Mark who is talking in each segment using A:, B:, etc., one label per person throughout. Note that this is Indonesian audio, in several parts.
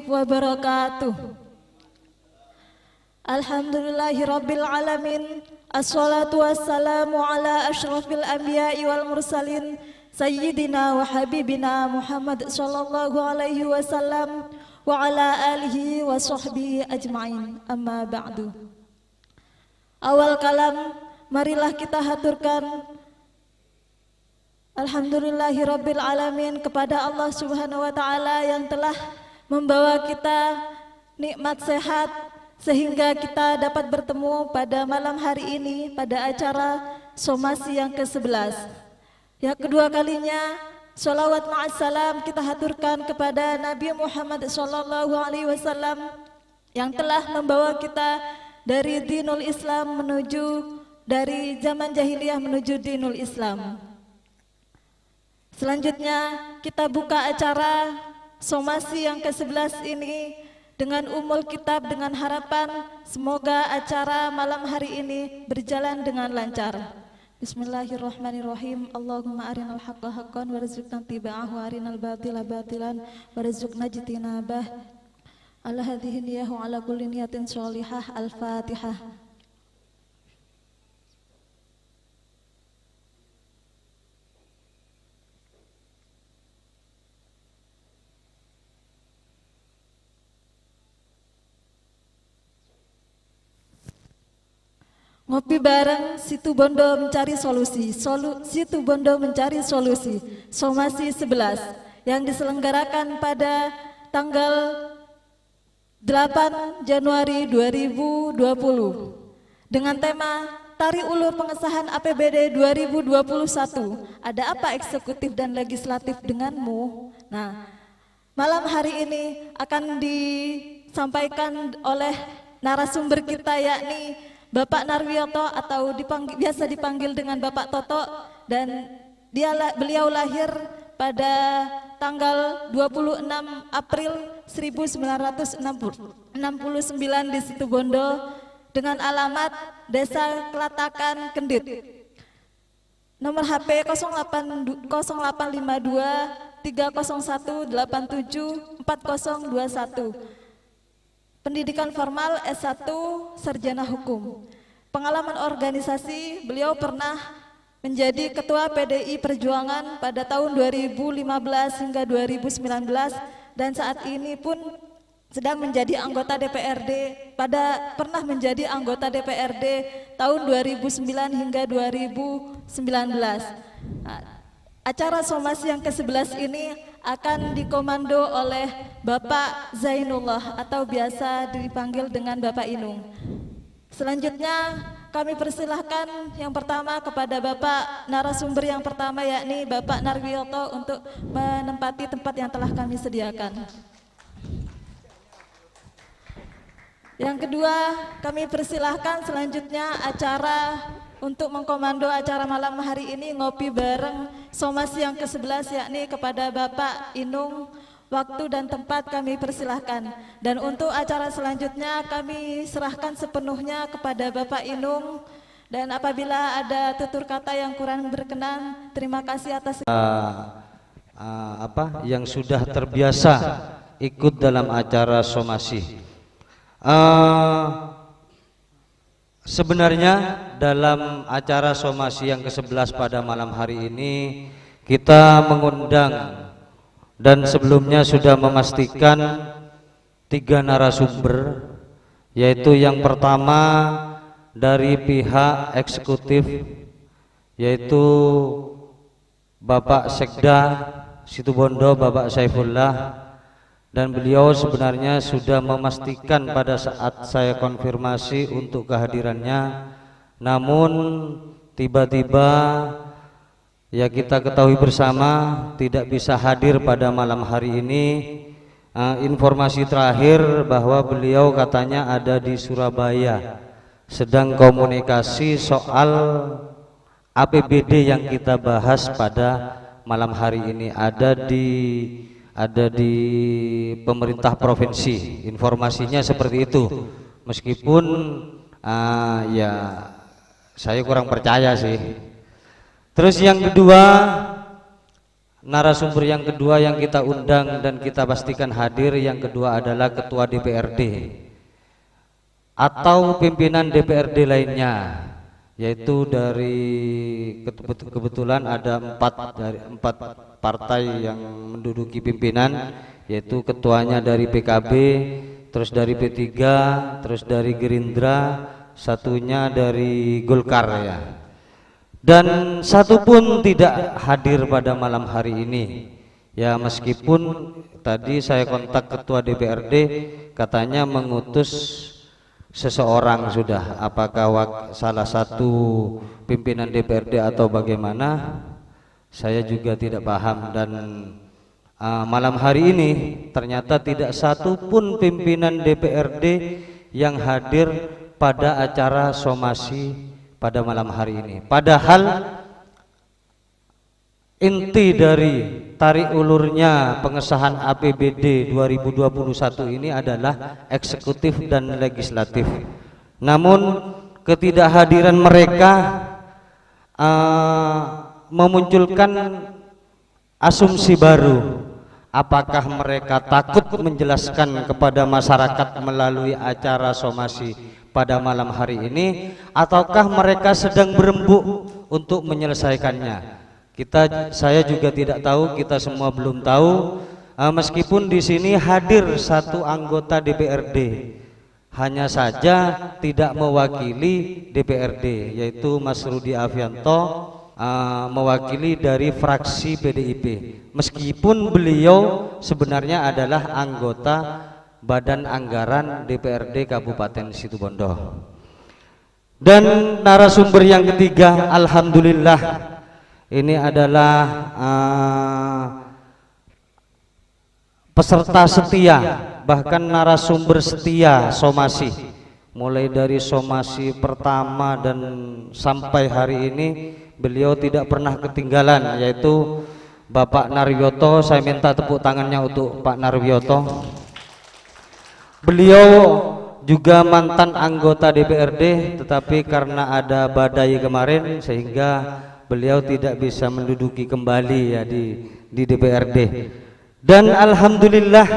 A: wabarakatuh. Alhamdulillahirabbil alamin. Assalatu wassalamu ala asyrafil anbiya'i wal mursalin sayyidina wa habibina Muhammad sallallahu alaihi wasallam wa ala alihi wa sahbihi ajma'in. Amma ba'du. Awal kalam, marilah kita haturkan alhamdulillahirabbil alamin kepada Allah Subhanahu wa taala yang telah membawa kita nikmat sehat sehingga kita dapat bertemu pada malam hari ini pada acara somasi yang ke-11. Yang kedua kalinya sholawat ma'assalam kita haturkan kepada Nabi Muhammad sallallahu alaihi wasallam yang telah membawa kita dari dinul Islam menuju dari zaman jahiliyah menuju dinul Islam. Selanjutnya kita buka acara somasi yang ke-11 ini dengan umul kitab dengan harapan semoga acara malam hari ini berjalan dengan lancar. Bismillahirrahmanirrahim. Allahumma arinal haqqa haqqan warzuqna tiba'ahu wa arinal batila batilan warzuqna jitinabah. Ala hadhihi niyahu ala kulli niyatin sholihah. Al-Fatihah. Ngopi bareng Situbondo mencari solusi. Situbondo mencari solusi. Somasi 11 yang diselenggarakan pada tanggal 8 Januari 2020 dengan tema Tari Ulur Pengesahan APBD 2021. Ada apa eksekutif dan legislatif denganmu? Nah, malam hari ini akan disampaikan oleh narasumber kita yakni Bapak Narwiyoto atau biasa dipanggil dengan Bapak Toto, dan beliau lahir pada tanggal 26 April 1969 di Situbondo dengan alamat Desa Kelatakan Kendit. Nomor HP 0852 301 87 4021. Pendidikan formal S1 Sarjana Hukum. Pengalaman organisasi, beliau pernah menjadi Ketua PDI Perjuangan pada tahun 2015 hingga 2019 dan saat ini pun sedang menjadi anggota DPRD pernah menjadi anggota DPRD tahun 2009 hingga 2019. Acara somasi yang ke-11 ini akan dikomando oleh Bapak Zainullah atau biasa dipanggil dengan Bapak Inung. Selanjutnya kami persilahkan yang pertama kepada Bapak narasumber yang pertama yakni Bapak Narwiyoto untuk menempati tempat yang telah kami sediakan. Yang kedua kami persilahkan selanjutnya acara untuk mengkomando acara malam hari ini ngopi bareng somasi yang ke-11 yakni kepada Bapak Inung. Waktu dan tempat kami persilahkan. Dan untuk acara selanjutnya kami serahkan sepenuhnya kepada Bapak Inung. Dan apabila ada tutur kata yang kurang berkenan, terima kasih atas
B: yang sudah terbiasa ikut dalam acara somasi. Sebenarnya dalam acara somasi yang ke-11 pada malam hari ini kita mengundang dan sebelumnya sudah memastikan 3 narasumber, yaitu yang pertama dari pihak eksekutif yaitu Bapak Sekda Situbondo Bapak Saifullah, dan beliau sebenarnya sudah memastikan pada saat saya konfirmasi untuk kehadirannya, namun tiba-tiba ya kita ketahui bersama tidak bisa hadir pada malam hari ini. Informasi terakhir bahwa beliau katanya ada di Surabaya sedang komunikasi soal APBD yang kita bahas pada malam hari ini, ada di pemerintah provinsi. Informasinya seperti itu, meskipun ya saya kurang percaya sih. Terus yang kedua narasumber yang kedua yang kita undang dan kita pastikan hadir yang kedua adalah Ketua DPRD atau pimpinan DPRD lainnya, yaitu dari kebetulan ada empat partai yang menduduki pimpinan, yaitu ketuanya dari PKB, terus dari P3, terus dari Gerindra, satunya dari Golkar ya. Dan satu pun tidak hadir pada malam hari ini. Ya, meskipun tadi saya kontak Ketua DPRD katanya mengutus seseorang sudah, apakah salah satu pimpinan DPRD atau bagaimana, saya juga tidak paham. Dan malam hari ini ternyata tidak satu pun pimpinan DPRD yang hadir pada acara somasi pada malam hari ini. Padahal inti dari tarik ulurnya pengesahan APBD 2021 ini adalah eksekutif dan legislatif. Namun ketidakhadiran mereka memunculkan asumsi baru. Apakah mereka takut menjelaskan kepada masyarakat melalui acara somasi pada malam hari ini, ataukah mereka sedang berembuk untuk menyelesaikannya? Saya juga tidak tahu, kita semua belum tahu. Meskipun di sini hadir satu anggota DPRD, hanya saja tidak mewakili DPRD, yaitu Mas Rudi Afianto, mewakili dari fraksi PDIP. Meskipun beliau sebenarnya adalah anggota Badan Anggaran DPRD Kabupaten Situbondo. Dan narasumber yang ketiga, alhamdulillah, ini adalah peserta setia, bahkan narasumber setia somasi, mulai dari somasi pertama dan sampai hari ini beliau tidak pernah ketinggalan, yaitu Bapak Narwiyoto. Saya minta tepuk tangannya untuk Pak Narwiyoto. Beliau juga mantan anggota DPRD, tetapi karena ada badai kemarin sehingga beliau tidak bisa menduduki kembali ya di DPRD. Dan alhamdulillah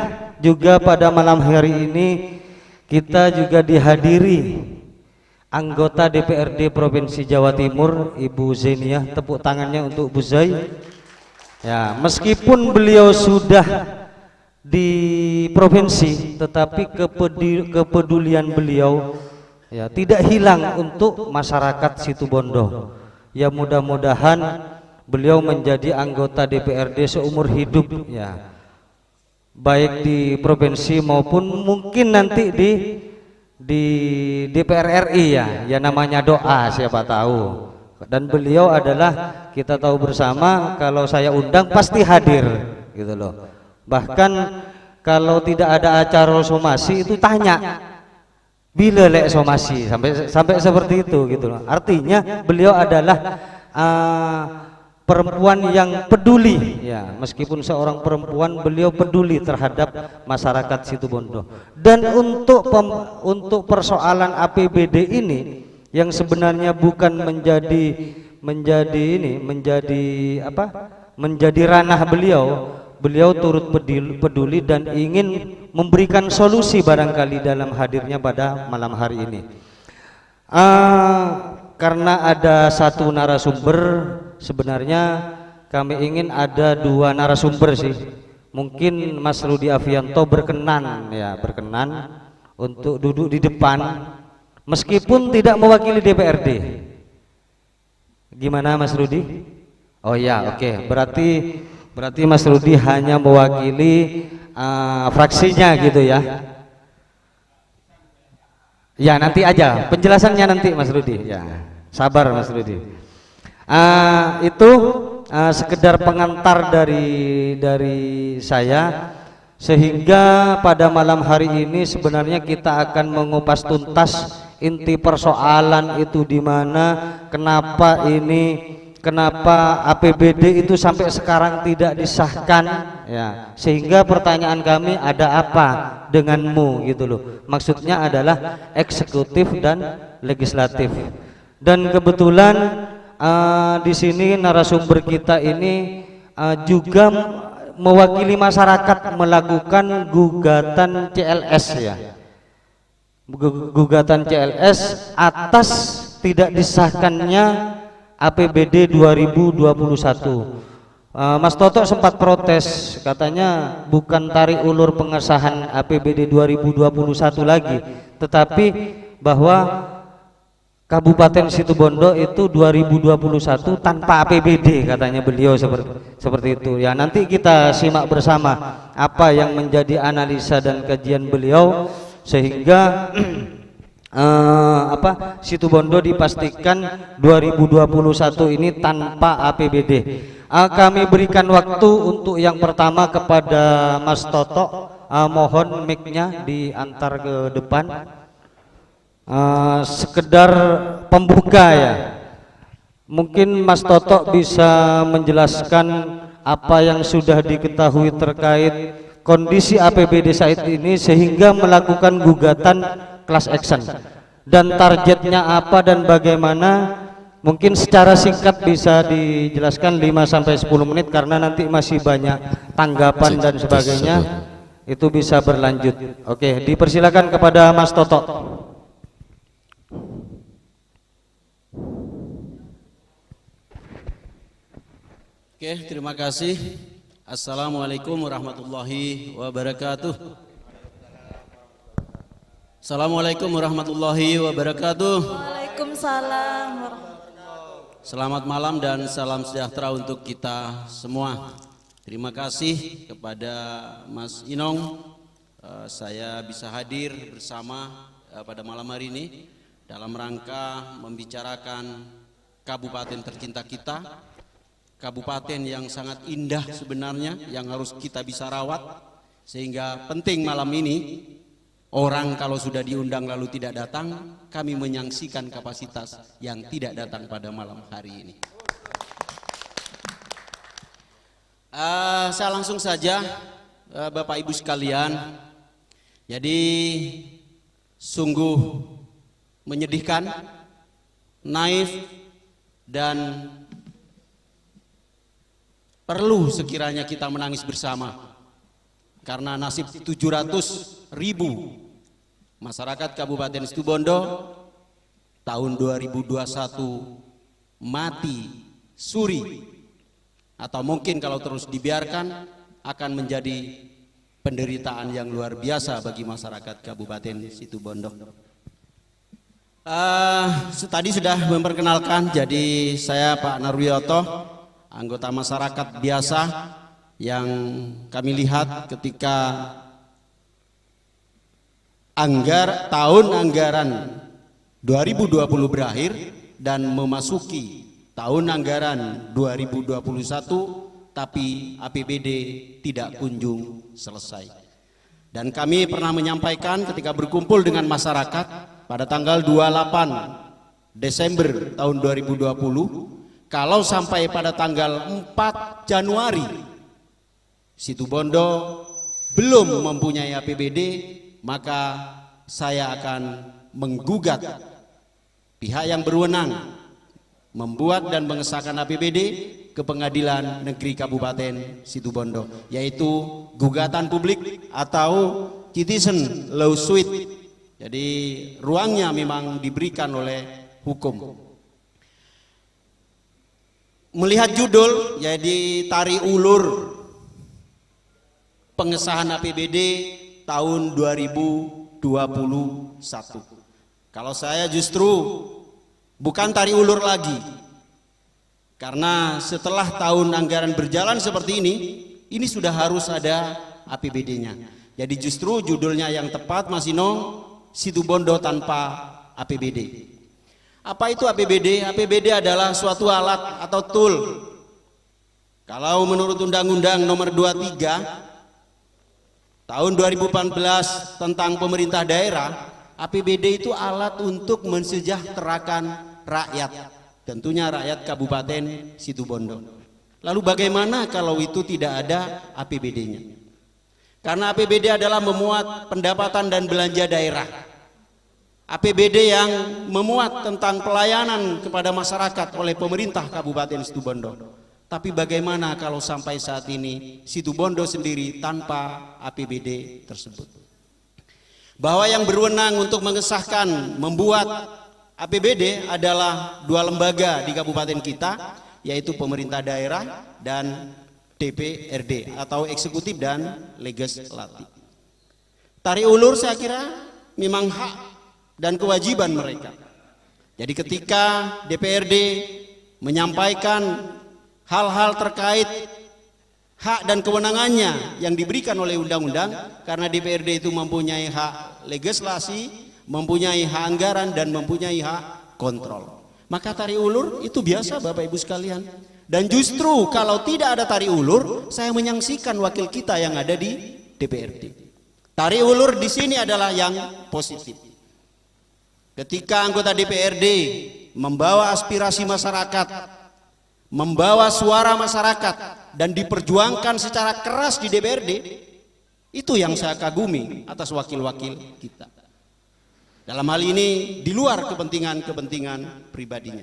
B: juga pada malam hari ini kita juga dihadiri anggota DPRD Provinsi Jawa Timur, Ibu Zeniah. Tepuk tangannya untuk Bu Zai. Ya, meskipun beliau sudah di provinsi, tetapi kepedulian beliau ya tidak hilang untuk masyarakat Situbondo. Ya, mudah-mudahan beliau menjadi anggota DPRD seumur hidup ya, baik di provinsi maupun mungkin nanti di DPR RI ya namanya doa, siapa tahu. Dan beliau adalah, kita tahu bersama, kalau saya undang pasti hadir gitu loh. Bahkan kalau tidak ada acara somasi itu tanya bila lek somasi, sampai seperti itu gitu loh. Artinya beliau adalah perempuan yang peduli ya, meskipun seorang perempuan beliau peduli terhadap masyarakat Situbondo. Dan untuk persoalan APBD ini yang sebenarnya bukan menjadi ranah beliau turut peduli dan ingin memberikan solusi barangkali dalam hadirnya pada malam hari ini. Karena ada satu narasumber, sebenarnya kami ingin ada dua narasumber sih. Mungkin Mas Rudi Afianto berkenan untuk duduk di depan meskipun tidak mewakili DPRD. Gimana Mas Rudi? Oh ya, oke. Berarti Mas Rudi hanya mewakili fraksinya gitu ya. Ya, nanti aja penjelasannya nanti Mas Rudi ya. Sabar Mas Rudi. Itu sekedar pengantar dari saya, sehingga pada malam hari ini sebenarnya kita akan mengupas tuntas inti persoalan itu di mana, kenapa APBD itu sampai sekarang tidak disahkan ya, sehingga pertanyaan kami, ada apa denganmu gitu loh. Maksudnya adalah eksekutif dan legislatif. Dan kebetulan di sini narasumber kita ini juga mewakili masyarakat melakukan gugatan CLS ya. Gugatan CLS atas tidak disahkannya APBD 2021. Mas Toto sempat protes, katanya bukan tarik ulur pengesahan APBD 2021 lagi, tetapi bahwa Kabupaten Situbondo itu 2021 tanpa APBD, katanya beliau seperti itu. Ya, nanti kita simak bersama apa yang menjadi analisa dan kajian beliau sehingga Situbondo dipastikan 2021 ini tanpa APBD. Kami berikan waktu untuk yang pertama kepada Mas Toto. Mohon mic-nya diantar ke depan. Sekedar pembuka ya. Mungkin Mas Toto bisa menjelaskan apa yang sudah diketahui terkait kondisi APBD saat ini sehingga melakukan gugatan class action, dan targetnya apa dan bagaimana. Mungkin secara singkat bisa dijelaskan 5-10 menit karena nanti masih banyak tanggapan dan sebagainya, itu bisa berlanjut. Oke, dipersilakan kepada Mas Toto.
C: Oke, terima kasih. Assalamualaikum warahmatullahi wabarakatuh. Assalamualaikum warahmatullahi wabarakatuh.
A: Waalaikumsalam.
C: Selamat malam dan salam sejahtera untuk kita semua. Terima kasih kepada Mas Inong, saya bisa hadir bersama pada malam hari ini dalam rangka membicarakan kabupaten tercinta kita, kabupaten yang sangat indah sebenarnya, yang harus kita bisa rawat, sehingga penting malam ini orang kalau sudah diundang lalu tidak datang, kami menyaksikan kapasitas yang tidak datang pada malam hari ini. Saya langsung saja, Bapak Ibu sekalian. Jadi sungguh menyedihkan, naif, dan perlu sekiranya kita menangis bersama karena nasib 700.000 masyarakat Kabupaten Situbondo tahun 2021 mati suri, atau mungkin kalau terus dibiarkan akan menjadi penderitaan yang luar biasa bagi masyarakat Kabupaten Situbondo. Tadi sudah memperkenalkan, jadi saya Pak Narwiyoto, anggota masyarakat biasa yang kami lihat ketika tahun anggaran 2020 berakhir dan memasuki tahun anggaran 2021, tapi APBD tidak kunjung selesai. Dan kami pernah menyampaikan ketika berkumpul dengan masyarakat pada tanggal 28 Desember tahun 2020, kalau sampai pada tanggal 4 Januari Situbondo belum mempunyai APBD, maka saya akan menggugat pihak yang berwenang membuat dan mengesahkan APBD ke Pengadilan Negeri Kabupaten Situbondo, yaitu gugatan publik atau citizen lawsuit. Jadi ruangnya memang diberikan oleh hukum. Melihat judul, jadi tarik ulur pengesahan APBD tahun 2021. Kalau saya justru bukan tarik ulur lagi, karena setelah tahun anggaran berjalan seperti ini sudah harus ada APBD-nya. Jadi justru judulnya yang tepat, Mas Ino, Situbondo tanpa APBD. Apa itu APBD? APBD adalah suatu alat atau tool. Kalau menurut Undang-Undang Nomor 23 Tahun 2014 tentang pemerintah daerah, APBD itu alat untuk mensejahterakan rakyat, tentunya rakyat Kabupaten Situbondo. Lalu bagaimana kalau itu tidak ada APBD-nya? Karena APBD adalah memuat pendapatan dan belanja daerah. APBD yang memuat tentang pelayanan kepada masyarakat oleh pemerintah Kabupaten Situbondo. Tapi bagaimana kalau sampai saat ini Situbondo sendiri tanpa APBD tersebut? Bahwa yang berwenang untuk mengesahkan, membuat APBD adalah dua lembaga di kabupaten kita, yaitu pemerintah daerah dan DPRD atau eksekutif dan legislatif. Tarik ulur saya kira memang hak dan kewajiban mereka. Jadi ketika DPRD menyampaikan hal-hal terkait hak dan kewenangannya yang diberikan oleh undang-undang, karena DPRD itu mempunyai hak legislasi, mempunyai hak anggaran, dan mempunyai hak kontrol. Maka tarik ulur itu biasa Bapak Ibu sekalian. Dan justru kalau tidak ada tarik ulur, saya menyaksikan wakil kita yang ada di DPRD. Tarik ulur di sini adalah yang positif. Ketika anggota DPRD membawa aspirasi masyarakat, membawa suara masyarakat dan diperjuangkan secara keras di DPRD, itu yang saya kagumi atas wakil-wakil kita. Dalam hal ini di luar kepentingan pribadinya.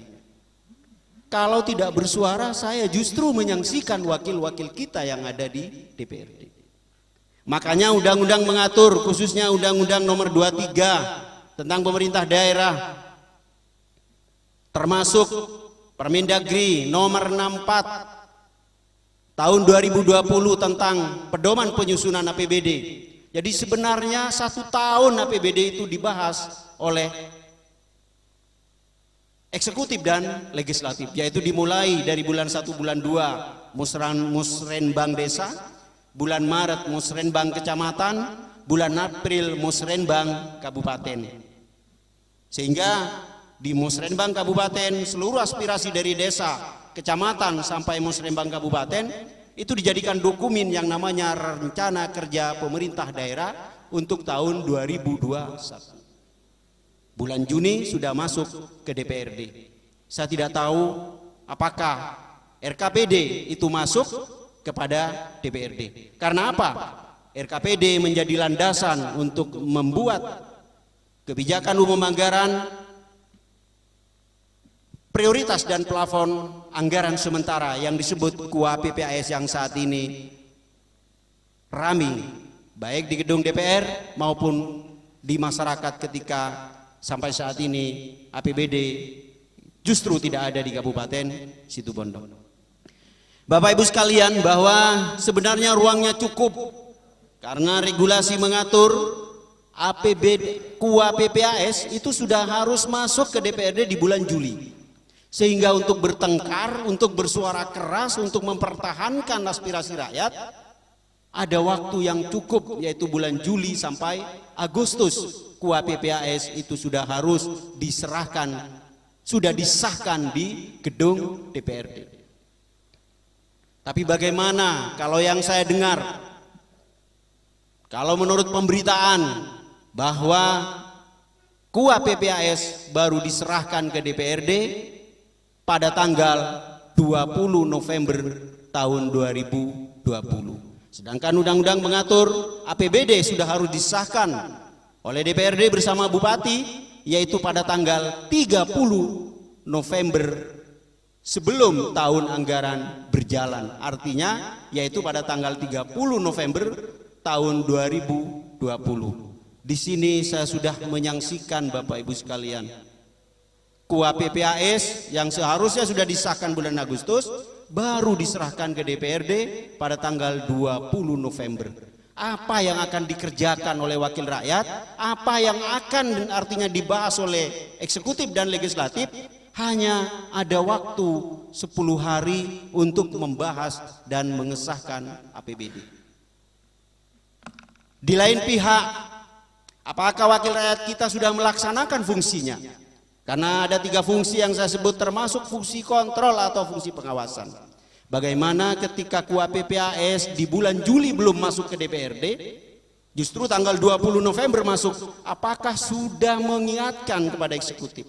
C: Kalau tidak bersuara, saya justru menyaksikan wakil-wakil kita yang ada di DPRD. Makanya undang-undang mengatur, khususnya undang-undang nomor 23 tentang pemerintah daerah, termasuk Permendagri nomor 64 tahun 2020 tentang pedoman penyusunan APBD. Jadi sebenarnya 1 tahun APBD itu dibahas oleh eksekutif dan legislatif, yaitu dimulai dari bulan 1, bulan 2 musrenbang desa, bulan Maret musrenbang kecamatan, bulan April musrenbang kabupaten. Sehingga di musrenbang kabupaten seluruh aspirasi dari desa, kecamatan sampai musrenbang kabupaten itu dijadikan dokumen yang namanya rencana kerja pemerintah daerah untuk tahun 2021. Bulan Juni sudah masuk ke DPRD. Saya tidak tahu apakah RKPD itu masuk kepada DPRD. Karena apa? RKPD menjadi landasan untuk membuat kebijakan umum anggaran, prioritas dan plafon anggaran sementara yang disebut KUA PPAS yang saat ini ramai baik di gedung DPR maupun di masyarakat ketika sampai saat ini APBD justru tidak ada di Kabupaten Situbondo. Bapak Ibu sekalian, bahwa sebenarnya ruangnya cukup karena regulasi mengatur APBD KUA PPAS itu sudah harus masuk ke DPRD di bulan Juli. Sehingga untuk bertengkar, untuk bersuara keras, untuk mempertahankan aspirasi rakyat, ada waktu yang cukup, yaitu bulan Juli sampai Agustus. KUA PPAS itu sudah harus diserahkan, sudah disahkan di gedung DPRD. Tapi bagaimana kalau yang saya dengar, kalau menurut pemberitaan bahwa KUA PPAS baru diserahkan ke DPRD pada tanggal 20 November tahun 2020. Sedangkan undang-undang mengatur APBD sudah harus disahkan oleh DPRD bersama Bupati, yaitu pada tanggal 30 November sebelum tahun anggaran berjalan. Artinya yaitu pada tanggal 30 November tahun 2020. Di sini saya sudah menyaksikan Bapak Ibu sekalian, KUA PPAS yang seharusnya sudah disahkan bulan Agustus baru diserahkan ke DPRD pada tanggal 20 November. Apa yang akan dikerjakan oleh wakil rakyat, apa yang akan artinya dibahas oleh eksekutif dan legislatif, hanya ada waktu 10 hari untuk membahas dan mengesahkan APBD. Di lain pihak, apakah wakil rakyat kita sudah melaksanakan fungsinya? Karena ada 3 fungsi yang saya sebut, termasuk fungsi kontrol atau fungsi pengawasan. Bagaimana ketika KUA PPAS di bulan Juli belum masuk ke DPRD, justru tanggal 20 November masuk, apakah sudah mengingatkan kepada eksekutif?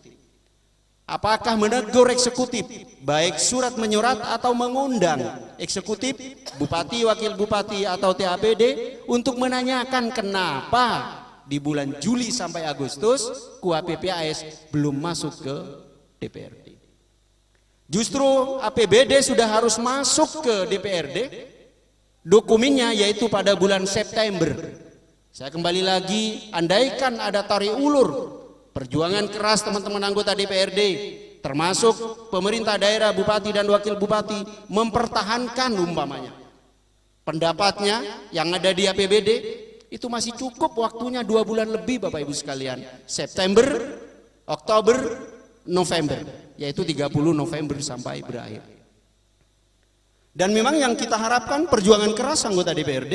C: Apakah menegur eksekutif, baik surat menyurat atau mengundang eksekutif, bupati, wakil bupati atau TAPD untuk menanyakan kenapa di bulan Juli sampai Agustus KUA PPAS belum masuk ke DPRD. Justru APBD sudah harus masuk ke DPRD dokumennya, yaitu pada bulan September. Saya kembali lagi, andaikan ada tarik ulur perjuangan keras teman-teman anggota DPRD, termasuk pemerintah daerah, bupati dan wakil bupati, mempertahankan umpamanya pendapatnya yang ada di APBD, itu masih cukup waktunya 2 bulan lebih Bapak Ibu sekalian, September, Oktober, November, yaitu 30 November sampai berakhir. Dan memang yang kita harapkan perjuangan keras anggota DPRD,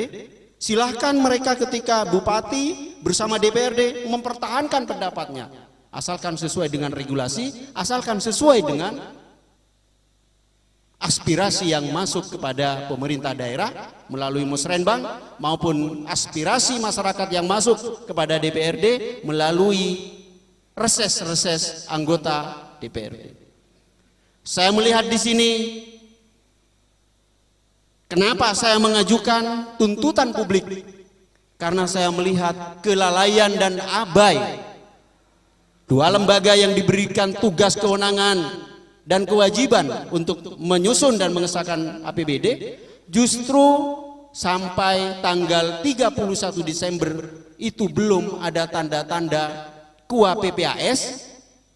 C: silahkan mereka ketika bupati bersama DPRD mempertahankan pendapatnya, asalkan sesuai dengan regulasi, asalkan sesuai dengan aspirasi yang masuk kepada pemerintah daerah melalui Musrenbang, maupun aspirasi masyarakat yang masuk kepada DPRD melalui reses-reses anggota DPRD. Saya melihat di sini, kenapa saya mengajukan tuntutan publik? Karena saya melihat kelalaian dan abai dua lembaga yang diberikan tugas kewenangan dan kewajiban untuk menyusun dan mengesahkan APBD, justru sampai tanggal 31 Desember itu belum ada tanda-tanda KUA PPAS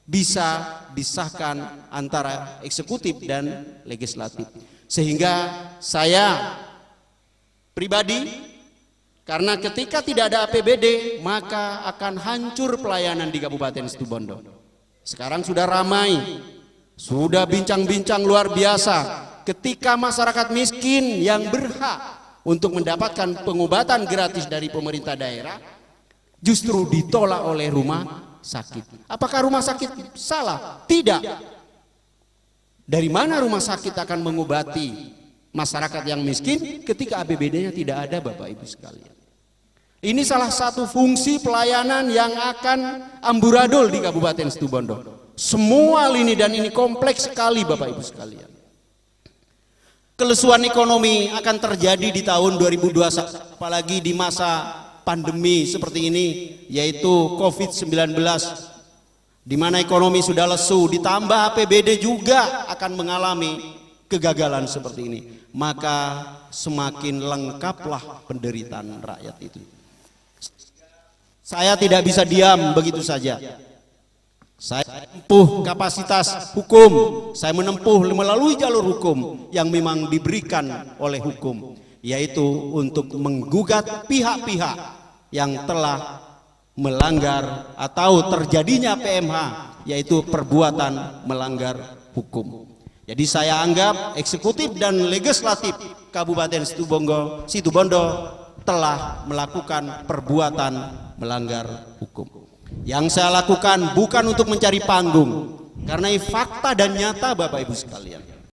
C: bisa disahkan antara eksekutif dan legislatif. Sehingga saya pribadi, karena ketika tidak ada APBD maka akan hancur pelayanan di Kabupaten Situbondo. Sekarang sudah ramai, sudah bincang-bincang luar biasa ketika masyarakat miskin yang berhak untuk mendapatkan pengobatan gratis dari pemerintah daerah justru ditolak oleh rumah sakit. Apakah rumah sakit salah? Tidak. Dari mana rumah sakit akan mengobati masyarakat yang miskin ketika APBD-nya tidak ada, Bapak Ibu sekalian? Ini salah satu fungsi pelayanan yang akan amburadul di Kabupaten Situbondo. Semua lini, dan ini kompleks sekali Bapak Ibu sekalian. Kelesuan ekonomi akan terjadi di tahun 2021, apalagi di masa pandemi seperti ini, yaitu COVID-19, di mana ekonomi sudah lesu, ditambah APBD juga akan mengalami kegagalan seperti ini, maka semakin lengkaplah penderitaan rakyat itu. Saya tidak bisa diam begitu saja. Saya menempuh kapasitas hukum, saya menempuh melalui jalur hukum yang memang diberikan oleh hukum, yaitu untuk menggugat pihak-pihak yang telah melanggar atau terjadinya PMH, yaitu perbuatan melanggar hukum. Jadi saya anggap eksekutif dan legislatif Kabupaten Situbondo telah melakukan perbuatan melanggar hukum. Yang saya lakukan bukan untuk mencari panggung, karena ini fakta dan nyata Bapak Ibu sekalian.